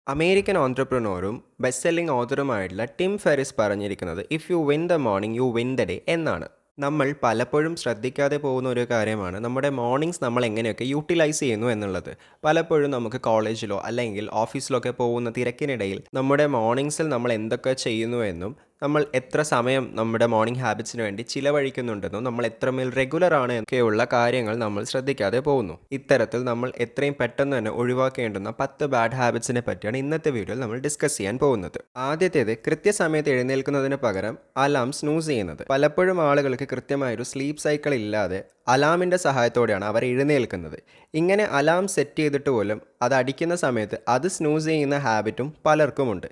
American ഓൺട്രപ്രനോറും best selling ഓഥറുമായിട്ടുള്ള Tim Ferriss പറഞ്ഞിരിക്കുന്നത് if you win the morning you win the day എന്നാണ്. നമ്മൾ പലപ്പോഴും ശ്രദ്ധിക്കാതെ പോകുന്ന ഒരു കാര്യമാണ് നമ്മുടെ മോർണിംഗ്സ് നമ്മൾ എങ്ങനെയൊക്കെ യൂട്ടിലൈസ് ചെയ്യുന്നു എന്നുള്ളത്. പലപ്പോഴും നമുക്ക് കോളേജിലോ അല്ലെങ്കിൽ ഓഫീസിലൊക്കെ പോകുന്ന തിരക്കിനിടയിൽ നമ്മുടെ മോർണിംഗ്സിൽ നമ്മൾ എന്തൊക്കെ ചെയ്യുന്നു എന്നും നമ്മൾ എത്ര സമയം നമ്മുടെ മോർണിംഗ് ഹാബിറ്റ്സിന് വേണ്ടി ചിലവഴിക്കുന്നുണ്ടെന്നും നമ്മൾ എത്രമേൽ റെഗുലർ ആണ് ഒക്കെയുള്ള കാര്യങ്ങൾ നമ്മൾ ശ്രദ്ധിക്കാതെ പോകുന്നു. ഇത്തരത്തിൽ നമ്മൾ എത്രയും പെട്ടെന്ന് തന്നെ ഒഴിവാക്കേണ്ടുന്ന 10 ബാഡ് ഹാബിറ്റ്സിനെ പറ്റിയാണ് ഇന്നത്തെ വീഡിയോയിൽ നമ്മൾ ഡിസ്കസ് ചെയ്യാൻ പോകുന്നത്. ആദ്യത്തേത് കൃത്യസമയത്ത് എഴുന്നേൽക്കുന്നതിന് പകരം അലാം സ്നൂസ് ചെയ്യുന്നത്. പലപ്പോഴും ആളുകൾക്ക് കൃത്യമായൊരു സ്ലീപ്പ് സൈക്കിൾ ഇല്ലാതെ അലാമിൻ്റെ സഹായത്തോടെയാണ് അവർ എഴുന്നേൽക്കുന്നത്. ഇങ്ങനെ അലാം സെറ്റ് ചെയ്തിട്ട് പോലും അത് അടിക്കുന്ന സമയത്ത് അത് സ്നൂസ് ചെയ്യുന്ന ഹാബിറ്റും പലർക്കുമുണ്ട്.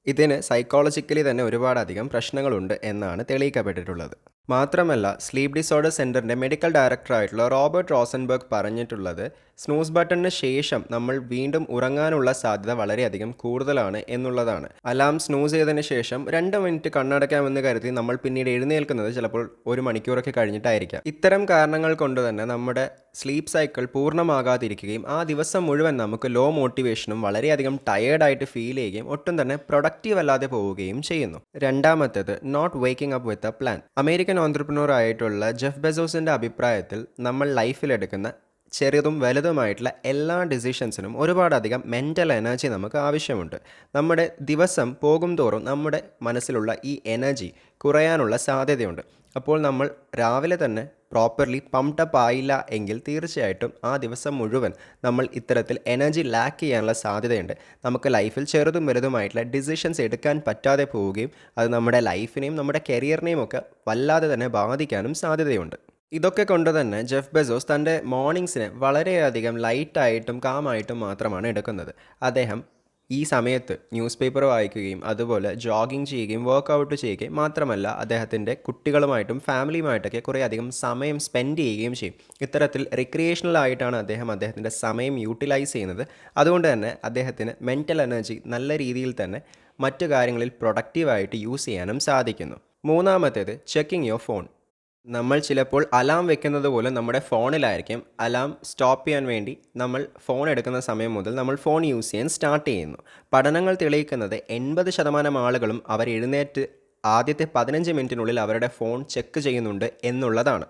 ഇതിന് സൈക്കോളജിക്കലി തന്നെ ഒരുപാടധികം പ്രശ്നങ്ങളുണ്ട് എന്നാണ് തെളിയിക്കപ്പെട്ടിട്ടുള്ളത്. മാത്രമല്ല, സ്ലീപ്പ് ഡിസോർഡർ സെൻറ്ററിൻ്റെ മെഡിക്കൽ ഡയറക്ടറായിട്ടുള്ള റോബർട്ട് റോസൻബർഗ് പറഞ്ഞിട്ടുള്ളത് സ്നൂസ് ബട്ടണിന് ശേഷം നമ്മൾ വീണ്ടും ഉറങ്ങാനുള്ള സാധ്യത വളരെയധികം കൂടുതലാണ് എന്നുള്ളതാണ്. അലാം സ്നൂസ് ചെയ്തതിന് ശേഷം 2 മിനിറ്റ് കണ്ണടയ്ക്കാമെന്ന് കരുതി നമ്മൾ പിന്നീട് എഴുന്നേൽക്കുന്നത് ചിലപ്പോൾ 1 മണിക്കൂറൊക്കെ കഴിഞ്ഞിട്ടായിരിക്കാം. ഇത്തരം കാരണങ്ങൾ കൊണ്ട് തന്നെ നമ്മുടെ സ്ലീപ്പ് സൈക്കിൾ പൂർണ്ണമാകാതിരിക്കുകയും ആ ദിവസം മുഴുവൻ നമുക്ക് ലോ മോട്ടിവേഷനും വളരെയധികം ടയേർഡായിട്ട് ഫീൽ ചെയ്യുകയും ഒട്ടും തന്നെ പ്രൊഡക്റ്റീവ് അല്ലാതെ പോവുകയും ചെയ്യുന്നു. രണ്ടാമത്തേത് not waking up with a plan. American entrepreneur ആയിട്ടുള്ള ജെഫ് ബെസോസിൻ്റെ അഭിപ്രായത്തിൽ നമ്മൾ ലൈഫിലെടുക്കുന്ന ചെറുതും വലുതുമായിട്ടുള്ള എല്ലാ ഡിസിഷൻസിനും ഒരുപാടധികം മെൻ്റൽ എനർജി നമുക്ക് ആവശ്യമുണ്ട്. നമ്മുടെ ദിവസം പോകും തോറും നമ്മുടെ മനസ്സിലുള്ള ഈ എനർജി കുറയാനുള്ള സാധ്യതയുണ്ട്. അപ്പോൾ നമ്മൾ രാവിലെ തന്നെ പ്രോപ്പർലി പംപ്ഡപ്പ് ആയില്ല എങ്കിൽ തീർച്ചയായിട്ടും ആ ദിവസം മുഴുവൻ നമ്മൾ ഇത്തരത്തിൽ എനർജി ലാക്ക് ചെയ്യാനുള്ള സാധ്യതയുണ്ട്. നമുക്ക് ലൈഫിൽ ചെറുതും വലുതുമായിട്ടുള്ള ഡിസിഷൻസ് എടുക്കാൻ പറ്റാതെ പോവുകയും അത് നമ്മുടെ ലൈഫിനെയും നമ്മുടെ കരിയറിനെയും ഒക്കെ വല്ലാതെ തന്നെ ബാധിക്കാനും സാധ്യതയുണ്ട്. ഇതൊക്കെ കൊണ്ട് തന്നെ ജെഫ് ബെസോസ് തൻ്റെ മോർണിംഗ്സിനെ വളരെയധികം ലൈറ്റായിട്ടും കാമായിട്ടും മാത്രമാണ് എടുക്കുന്നത്. അദ്ദേഹം ഈ സമയത്ത് ന്യൂസ് പേപ്പർ വായിക്കുകയും അതുപോലെ ജോഗിങ് ചെയ്യുകയും വർക്കൗട്ട് ചെയ്യുകയും മാത്രമല്ല അദ്ദേഹത്തിൻ്റെ കുട്ടികളുമായിട്ടും ഫാമിലിയുമായിട്ടൊക്കെ കുറേ അധികം സമയം സ്പെൻഡ് ചെയ്യുകയും ചെയ്യും. ഇത്തരത്തിൽ റിക്രിയേഷണൽ ആയിട്ടാണ് അദ്ദേഹത്തിൻ്റെ സമയം യൂട്ടിലൈസ് ചെയ്യുന്നത്. അതുകൊണ്ട് തന്നെ അദ്ദേഹത്തിന് മെൻ്റൽ എനർജി നല്ല രീതിയിൽ തന്നെ മറ്റു കാര്യങ്ങളിൽ പ്രൊഡക്റ്റീവായിട്ട് യൂസ് ചെയ്യാനും സാധിക്കുന്നു. മൂന്നാമത്തേത് ചെക്കിങ് യുവർ ഫോൺ. നമ്മൾ ചിലപ്പോൾ അലാം വെക്കുന്നത് പോലും നമ്മുടെ ഫോണിലായിരിക്കും. അലാം സ്റ്റോപ്പ് ചെയ്യാൻ വേണ്ടി നമ്മൾ ഫോൺ എടുക്കുന്ന സമയം മുതൽ നമ്മൾ ഫോൺ യൂസ് ചെയ്യാൻ സ്റ്റാർട്ട് ചെയ്യുന്നു. പഠനങ്ങൾ തെളിയിക്കുന്നത് 80% ആളുകളും അവർ എഴുന്നേറ്റ് ആദ്യത്തെ 15 മിനിറ്റിനുള്ളിൽ അവരുടെ ഫോൺ ചെക്ക് ചെയ്യുന്നുണ്ട് എന്നുള്ളതാണ്.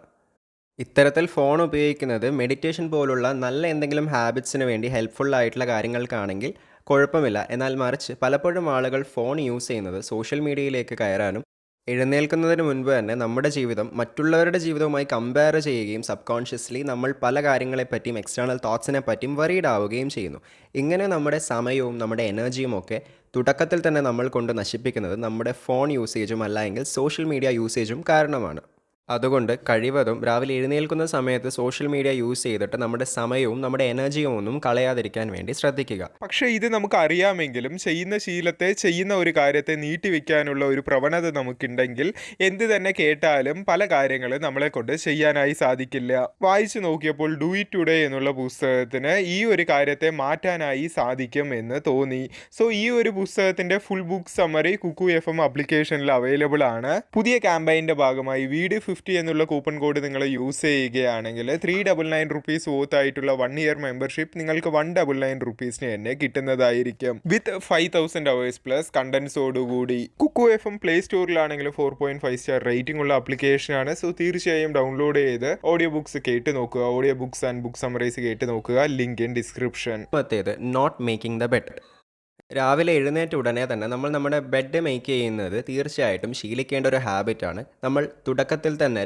ഇത്തരത്തിൽ ഫോൺ ഉപയോഗിക്കുന്നത് മെഡിറ്റേഷൻ പോലുള്ള നല്ല എന്തെങ്കിലും ഹാബിറ്റ്സിന് വേണ്ടി ഹെൽപ്ഫുള്ളായിട്ടുള്ള കാര്യങ്ങൾക്കാണെങ്കിൽ കുഴപ്പമില്ല. എന്നാൽ മറിച്ച് പലപ്പോഴും ആളുകൾ ഫോൺ യൂസ് ചെയ്യുന്നത് സോഷ്യൽ മീഡിയയിലേക്ക് കയറാനും എഴുന്നേൽക്കുന്നതിന് മുൻപ് തന്നെ നമ്മുടെ ജീവിതം മറ്റുള്ളവരുടെ ജീവിതവുമായി കമ്പയർ ചെയ്യുകയും സബ് കോൺഷ്യസ്ലി നമ്മൾ പല കാര്യങ്ങളെപ്പറ്റിയും എക്സ്റ്റേണൽ തോട്ട്സിനെ പറ്റിയും വറീഡ് ആവുകയും ചെയ്യുന്നു. ഇങ്ങനെ നമ്മുടെ സമയവും നമ്മുടെ എനർജിയും ഒക്കെ തുടക്കത്തിൽ തന്നെ നമ്മൾ കൊണ്ട് നശിപ്പിക്കുന്നത് നമ്മുടെ ഫോൺ യൂസേജും അല്ല എങ്കിൽ സോഷ്യൽ മീഡിയ യൂസേജും കാരണമാണ്. അതുകൊണ്ട് കഴിവതും രാവിലെ എഴുന്നേൽക്കുന്ന സമയത്ത് സോഷ്യൽ മീഡിയ യൂസ് ചെയ്തിട്ട് നമ്മുടെ സമയവും നമ്മുടെ എനർജിയും ഒന്നും കളയാതിരിക്കാൻ വേണ്ടി ശ്രദ്ധിക്കുക. പക്ഷേ ഇത് നമുക്ക് അറിയാമെങ്കിലും ചെയ്യുന്ന ശീലത്തെ ചെയ്യുന്ന ഒരു കാര്യത്തെ നീട്ടിവെക്കാനുള്ള ഒരു പ്രവണത നമുക്കുണ്ടെങ്കിൽ എന്ത് തന്നെ കേട്ടാലും പല കാര്യങ്ങളും നമ്മളെ കൊണ്ട് ചെയ്യാനായി സാധിക്കില്ല. വായിച്ചു നോക്കിയപ്പോൾ ഡു ഇറ്റ് ടുഡേ എന്നുള്ള പുസ്തകത്തിന് ഈ ഒരു കാര്യത്തെ മാറ്റാനായി സാധിക്കും എന്ന് തോന്നി. സോ ഈ ഒരു പുസ്തകത്തിന്റെ full book summary Kuku FM ആപ്ലിക്കേഷനിൽ അവൈലബിൾ ആണ്. പുതിയ ക്യാമ്പയിൻ്റെ ഭാഗമായി വീഡിയോ 50 എന്നുള്ള കൂപ്പൺ കോഡ് നിങ്ങൾ യൂസ് ചെയ്യുകയാണെങ്കിൽ 399 റുപ്പീസ് വോത്ത് ആയിട്ടുള്ള 1 ഇയർ മെമ്പർഷിപ്പ് നിങ്ങൾക്ക് 199 റുപ്പീസിന് തന്നെ കിട്ടുന്നതായിരിക്കും. വിത്ത് 5000 അവേഴ്സ് പ്ലസ് കണ്ടൻസോടുകൂടി. കുക്കു FM പ്ലേ സ്റ്റോറിലാണെങ്കിൽ 4.5 സ്റ്റാർ റേറ്റിംഗ് ഉള്ള ആപ്ലിക്കേഷനാണ്. സോ തീർച്ചയായും ഡൗൺലോഡ് ചെയ്ത് ഓഡിയോ ബുക്സ് കേട്ട് നോക്കുക. Audio books and book summarise കേട്ട് നോക്കുക. Link in description. Not making the bed. രാവിലെ എഴുന്നേറ്റ ഉടനെ തന്നെ നമ്മൾ നമ്മുടെ ബെഡ് മേക്ക് ചെയ്യുന്നത് തീർച്ചയായിട്ടും ശീലിക്കേണ്ട ഒരു ഹാബിറ്റാണ്. നമ്മൾ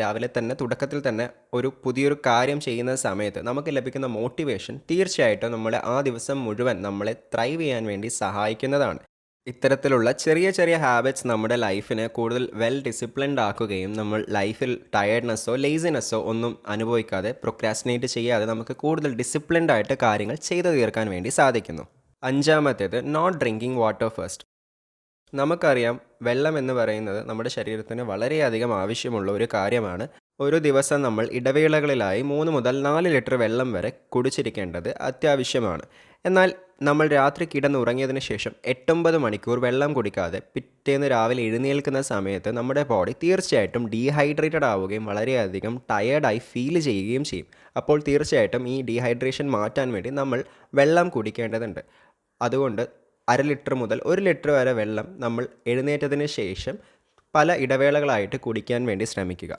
രാവിലെ തുടക്കത്തിൽ തന്നെ ഒരു പുതിയൊരു കാര്യം ചെയ്യുന്ന സമയത്ത് നമുക്ക് ലഭിക്കുന്ന മോട്ടിവേഷൻ തീർച്ചയായിട്ടും നമ്മളെ ആ ദിവസം മുഴുവൻ നമ്മളെ ത്രൈവ് ചെയ്യാൻ വേണ്ടി സഹായിക്കുന്നതാണ്. ഇത്തരത്തിലുള്ള ചെറിയ ചെറിയ ഹാബിറ്റ്സ് നമ്മുടെ ലൈഫിനെ കൂടുതൽ വെൽ ഡിസിപ്ലിൻഡ് ആക്കുകയും നമ്മൾ ലൈഫിൽ ടയർഡ്നെസ്സോ ലേസിനെസ്സോ ഒന്നും അനുഭവിക്കാതെ പ്രൊക്രാസ്റ്റിനേറ്റ് ചെയ്യാതെ നമുക്ക് കൂടുതൽ ഡിസിപ്ലിൻഡ് ആയിട്ട് കാര്യങ്ങൾ ചെയ്തു തീർക്കാൻ വേണ്ടി സാധിക്കുന്നു. അഞ്ചാമത്തേത് നോട്ട് ഡ്രിങ്കിങ് വാട്ടർ ഫസ്റ്റ്. നമുക്കറിയാം, വെള്ളം എന്ന് പറയുന്നത് നമ്മുടെ ശരീരത്തിന് വളരെയധികം ആവശ്യമുള്ള ഒരു കാര്യമാണ്. ഒരു ദിവസം നമ്മൾ ഇടവേളകളിലായി 3 മുതൽ 4 ലിറ്റർ വെള്ളം വരെ കുടിച്ചിരിക്കേണ്ടത് അത്യാവശ്യമാണ്. എന്നാൽ നമ്മൾ രാത്രി കിടന്നുറങ്ങിയതിന് ശേഷം 8-9 മണിക്കൂർ വെള്ളം കുടിക്കാതെ പിറ്റേന്ന് രാവിലെ എഴുന്നേൽക്കുന്ന സമയത്ത് നമ്മുടെ ബോഡി തീർച്ചയായിട്ടും ഡീഹൈഡ്രേറ്റഡ് ആവുകയും വളരെയധികം ടയേർഡായി ഫീൽ ചെയ്യുകയും ചെയ്യും. അപ്പോൾ തീർച്ചയായിട്ടും ഈ ഡീഹൈഡ്രേഷൻ മാറ്റാൻ വേണ്ടി നമ്മൾ വെള്ളം കുടിക്കേണ്ടതുണ്ട്. അതുകൊണ്ട് 1/2 ലിറ്റർ മുതൽ 1 ലിറ്റർ വരെ വെള്ളം നമ്മൾ എഴുന്നേറ്റതിന് ശേഷം പല ഇടവേളകളായിട്ട് കുടിക്കാൻ വേണ്ടി ശ്രമിക്കുക.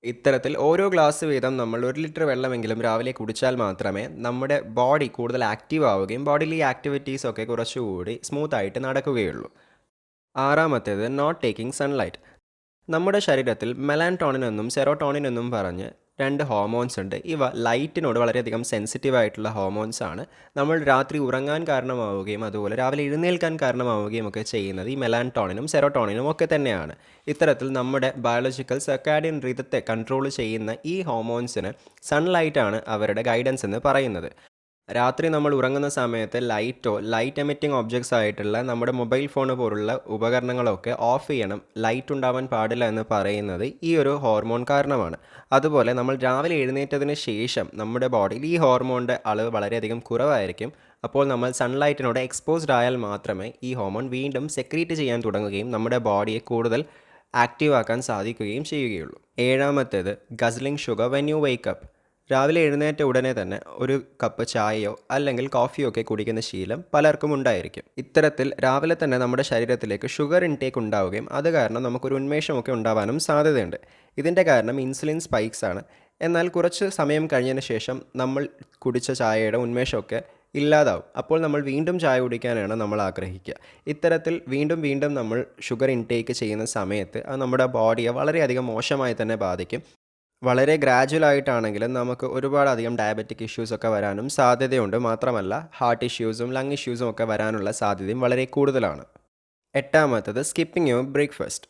ഇത്തരത്തിൽ ഓരോ ഗ്ലാസ് വീതം നമ്മൾ 1 ലിറ്റർ വെള്ളമെങ്കിലും രാവിലെ കുടിച്ചാൽ മാത്രമേ നമ്മുടെ ബോഡി കൂടുതൽ ആക്റ്റീവ് ആവുകയും ബോഡിയിലെ ആക്ടിവിറ്റീസൊക്കെ കുറച്ചുകൂടി സ്മൂത്തായിട്ട് നടക്കുകയുള്ളൂ. 6-മത്തേത് നോട്ട് ടേക്കിംഗ് സൺലൈറ്റ്. നമ്മുടെ ശരീരത്തിൽ മെലാറ്റോണിൻ എന്നും സെറോട്ടോണിൻ എന്നും പറഞ്ഞ് 2 ഹോർമോൺസ് ഉണ്ട്. ഇവ ലൈറ്റിനോട് വളരെയധികം സെൻസിറ്റീവ് ആയിട്ടുള്ള ഹോർമോൺസ് ആണ്. നമ്മൾ രാത്രി ഉറങ്ങാൻ കാരണമാവുകയും അതുപോലെ രാവിലെ എഴുന്നേൽക്കാൻ കാരണമാവുകയും ഒക്കെ ചെയ്യുന്നത് ഈ മെലാറ്റോണിനും സെറോട്ടോണിനും ഒക്കെ തന്നെയാണ്. ഇത്തരത്തിൽ നമ്മുടെ ബയോളജിക്കൽ സർക്കാഡിയൻ റിതത്തെ കൺട്രോൾ ചെയ്യുന്ന ഈ ഹോർമോൺസിന് സൺലൈറ്റാണ് അവരുടെ ഗൈഡൻസ് എന്ന് പറയുന്നത്. രാത്രി നമ്മൾ ഉറങ്ങുന്ന സമയത്ത് ലൈറ്റ് എമിറ്റിംഗ് ഒബ്ജക്ട്സ് ആയിട്ടുള്ള നമ്മുടെ മൊബൈൽ ഫോൺ പോലുള്ള ഉപകരണങ്ങളൊക്കെ ഓഫ് ചെയ്യണം. ലൈറ്റ് ഉണ്ടാവാൻ പാടില്ല എന്ന് പറയുന്നത് ഈ ഒരു ഹോർമോൺ കാരണമാണ്. അതുപോലെ നമ്മൾ രാവിലെ എഴുന്നേറ്റതിന് ശേഷം നമ്മുടെ ബോഡിയിൽ ഈ ഹോർമോണിൻ്റെ അളവ് വളരെയധികം കുറവായിരിക്കും. അപ്പോൾ നമ്മൾ സൺലൈറ്റിനോട് എക്സ്പോസ്ഡ് ആയാൽ മാത്രമേ ഈ ഹോർമോൺ വീണ്ടും സെക്രീറ്റ് ചെയ്യാൻ തുടങ്ങുകയും നമ്മുടെ ബോഡിയെ കൂടുതൽ ആക്റ്റീവ് ആക്കാൻ സാധിക്കുകയും ചെയ്യുകയുള്ളൂ. 7-മത്തേത് guzzling sugar when you wake up. രാവിലെ എഴുന്നേറ്റ ഉടനെ തന്നെ ഒരു കപ്പ് ചായയോ അല്ലെങ്കിൽ കോഫിയോ ഒക്കെ കുടിക്കുന്ന ശീലം പലർക്കും ഉണ്ടായിരിക്കും. ഇത്തരത്തിൽ രാവിലെ തന്നെ നമ്മുടെ ശരീരത്തിലേക്ക് ഷുഗർ ഇൻടേക്ക് ഉണ്ടാവുകയും അത് കാരണം നമുക്കൊരു ഉന്മേഷമൊക്കെ ഉണ്ടാവാനും സാധ്യതയുണ്ട്. ഇതിൻ്റെ കാരണം ഇൻസുലിൻ സ്പൈക്സ് ആണ്. എന്നാൽ കുറച്ച് സമയം കഴിഞ്ഞതിന് ശേഷം നമ്മൾ കുടിച്ച ചായയുടെ ഉന്മേഷമൊക്കെ ഇല്ലാതാവും. അപ്പോൾ നമ്മൾ വീണ്ടും ചായ കുടിക്കാനാണ് നമ്മൾ ആഗ്രഹിക്കുക. ഇത്തരത്തിൽ വീണ്ടും നമ്മൾ ഷുഗർ ഇൻടേക്ക് ചെയ്യുന്ന സമയത്ത് അത് നമ്മുടെ ബോഡിയെ വളരെയധികം മോശമായി തന്നെ ബാധിക്കും. വളരെ ഗ്രാജുവലായിട്ടാണെങ്കിലും നമുക്ക് ഒരുപാടധികം ഡയബറ്റിക് ഇഷ്യൂസൊക്കെ വരാനും സാധ്യതയുണ്ട്. മാത്രമല്ല ഹാർട്ട് ഇഷ്യൂസും ലങ് ഇഷ്യൂസും ഒക്കെ വരാനുള്ള സാധ്യതയും വളരെ കൂടുതലാണ്. 8-മത്തേത് സ്കിപ്പിംഗ് യുവർ ബ്രേക്ക്ഫാസ്റ്റ്.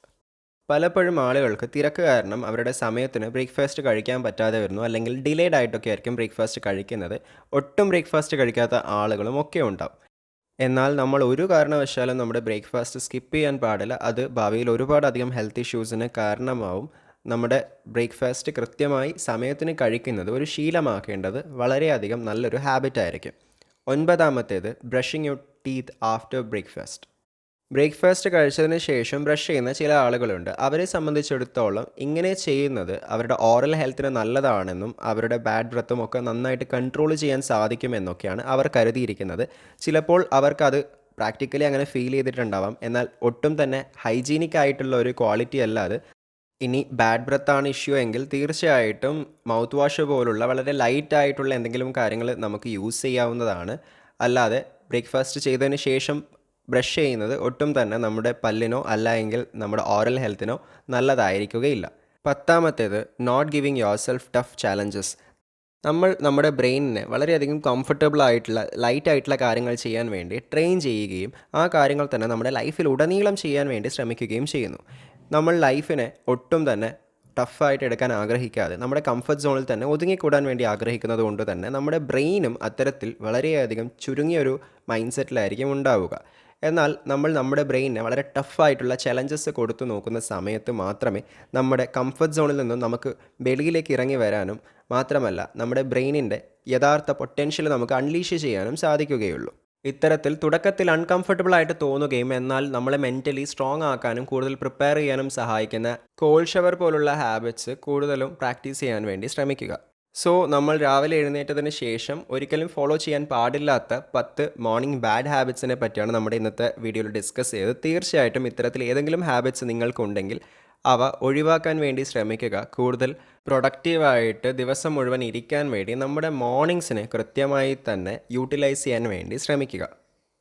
പലപ്പോഴും ആളുകൾക്ക് തിരക്ക് കാരണം അവരുടെ സമയത്തിന് ബ്രേക്ക്ഫാസ്റ്റ് കഴിക്കാൻ പറ്റാതെ വരുന്നു, അല്ലെങ്കിൽ ഡിലേഡ് ആയിട്ടൊക്കെ ആയിരിക്കും ബ്രേക്ക്ഫാസ്റ്റ് കഴിക്കുന്നത്. ഒട്ടും ബ്രേക്ക്ഫാസ്റ്റ് കഴിക്കാത്ത ആളുകളും ഒക്കെ ഉണ്ടാവും. എന്നാൽ നമ്മൾ ഒരു കാരണവശാലും നമ്മുടെ ബ്രേക്ക്ഫാസ്റ്റ് സ്കിപ്പ് ചെയ്യാൻ പാടില്ല. അത് ഭാവിയിൽ ഒരുപാടധികം ഹെൽത്ത് ഇഷ്യൂസിന് കാരണമാവും. നമ്മുടെ ബ്രേക്ക്ഫാസ്റ്റ് കൃത്യമായി സമയത്തിന് കഴിക്കുന്നത് ഒരു ശീലമാക്കേണ്ടത് വളരെയധികം നല്ലൊരു ഹാബിറ്റ് ആയിരിക്കും. 9-മത്തേത് brushing your teeth after breakfast. Breakfast കഴിച്ചതിന് ശേഷം ബ്രഷ് ചെയ്യുന്ന ചില ആളുകളുണ്ട്. അവരെ സംബന്ധിച്ചിടത്തോളം ഇങ്ങനെ ചെയ്യുന്നത് അവരുടെ ഓറൽ ഹെൽത്തിന് നല്ലതാണെന്നും അവരുടെ ബാഡ് ബ്രത്തും ഒക്കെ നന്നായിട്ട് കൺട്രോൾ ചെയ്യാൻ സാധിക്കുമെന്നൊക്കെയാണ് അവർ കരുതിയിരിക്കുന്നത്. ചിലപ്പോൾ അവർക്കത് പ്രാക്ടിക്കലി അങ്ങനെ ഫീൽ ചെയ്തിട്ടുണ്ടാവാം. എന്നാൽ ഒട്ടും തന്നെ ഹൈജീനിക് ആയിട്ടുള്ള ഒരു ക്വാളിറ്റി അല്ല അത്. ഇനി ബാഡ് ബ്രത്താണ് ഇഷ്യൂ എങ്കിൽ തീർച്ചയായിട്ടും മൗത്ത് വാഷ് പോലുള്ള വളരെ ലൈറ്റ് ആയിട്ടുള്ള എന്തെങ്കിലും കാര്യങ്ങൾ നമുക്ക് യൂസ് ചെയ്യാവുന്നതാണ്. അല്ലാതെ ബ്രേക്ക്ഫാസ്റ്റ് ചെയ്തതിന് ശേഷം ബ്രഷ് ചെയ്യുന്നത് ഒട്ടും തന്നെ നമ്മുടെ പല്ലിനോ അല്ല എങ്കിൽ നമ്മുടെ ഓറൽ ഹെൽത്തിനോ നല്ലതായിരിക്കുകയില്ല. 10-മത്തേത് not giving your self tough challenges. നമ്മൾ നമ്മുടെ ബ്രെയിനിനെ വളരെയധികം കംഫർട്ടബിൾ ആയിട്ടുള്ള ലൈറ്റ് ആയിട്ടുള്ള കാര്യങ്ങൾ ചെയ്യാൻ വേണ്ടി ട്രെയിൻ ചെയ്യുകയും ആ കാര്യങ്ങൾ തന്നെ നമ്മുടെ ലൈഫിൽ ഉടനീളം ചെയ്യാൻ വേണ്ടി ശ്രമിക്കുകയും ചെയ്യുന്നു. നമ്മൾ ലൈഫിനെ ഒട്ടും തന്നെ ടഫായിട്ട് എടുക്കാൻ ആഗ്രഹിക്കാതെ നമ്മുടെ കംഫർട്ട് സോണിൽ തന്നെ ഒതുങ്ങിക്കൂടാൻ വേണ്ടി ആഗ്രഹിക്കുന്നത് കൊണ്ട് തന്നെ നമ്മുടെ ബ്രെയിനും അത്തരത്തിൽ വളരെയധികം ചുരുങ്ങിയൊരു മൈൻഡ് സെറ്റിലായിരിക്കും ഉണ്ടാവുക. എന്നാൽ നമ്മൾ നമ്മുടെ ബ്രെയിനിനെ വളരെ ടഫായിട്ടുള്ള ചലഞ്ചസ് കൊടുത്തു നോക്കുന്ന സമയത്ത് മാത്രമേ നമ്മുടെ കംഫർട്ട് സോണിൽ നിന്നും നമുക്ക് വെളിയിലേക്ക് ഇറങ്ങി വരാനും മാത്രമല്ല നമ്മുടെ ബ്രെയിനിൻ്റെ യഥാർത്ഥ പൊട്ടൻഷ്യൽ നമുക്ക് അൺലീഷ് ചെയ്യാനും സാധിക്കുകയുള്ളൂ. ഇത്തരത്തിൽ തുടക്കത്തിൽ അൺകംഫർട്ടബിൾ ആയിട്ട് തോന്നുകയും എന്നാൽ നമ്മളെ മെൻ്റലി സ്ട്രോങ് ആക്കാനും കൂടുതൽ പ്രിപ്പയർ ചെയ്യാനും സഹായിക്കുന്ന കോൾഡ് ഷവർ പോലുള്ള ഹാബിറ്റ്സ് കൂടുതലും പ്രാക്ടീസ് ചെയ്യാൻ വേണ്ടി ശ്രമിക്കുക. സോ നമ്മൾ രാവിലെ എഴുന്നേറ്റതിന് ശേഷം ഒരിക്കലും ഫോളോ ചെയ്യാൻ പാടില്ലാത്ത 10 മോർണിംഗ് ബാഡ് ഹാബിറ്റ്സിനെ പറ്റിയാണ് നമ്മുടെ ഇന്നത്തെ വീഡിയോയിൽ ഡിസ്കസ് ചെയ്തത്. തീർച്ചയായിട്ടും ഇത്തരത്തിൽ ഏതെങ്കിലും ഹാബിറ്റ്സ് നിങ്ങൾക്കുണ്ടെങ്കിൽ അവ ഒഴിവാക്കാൻ വേണ്ടി ശ്രമിക്കുക. കൂടുതൽ പ്രൊഡക്റ്റീവായിട്ട് ദിവസം മുഴുവൻ ഇരിക്കാൻ വേണ്ടി നമ്മുടെ മോർണിംഗ്സിനെ കൃത്യമായി തന്നെ യൂട്ടിലൈസ് ചെയ്യാൻ വേണ്ടി ശ്രമിക്കുക.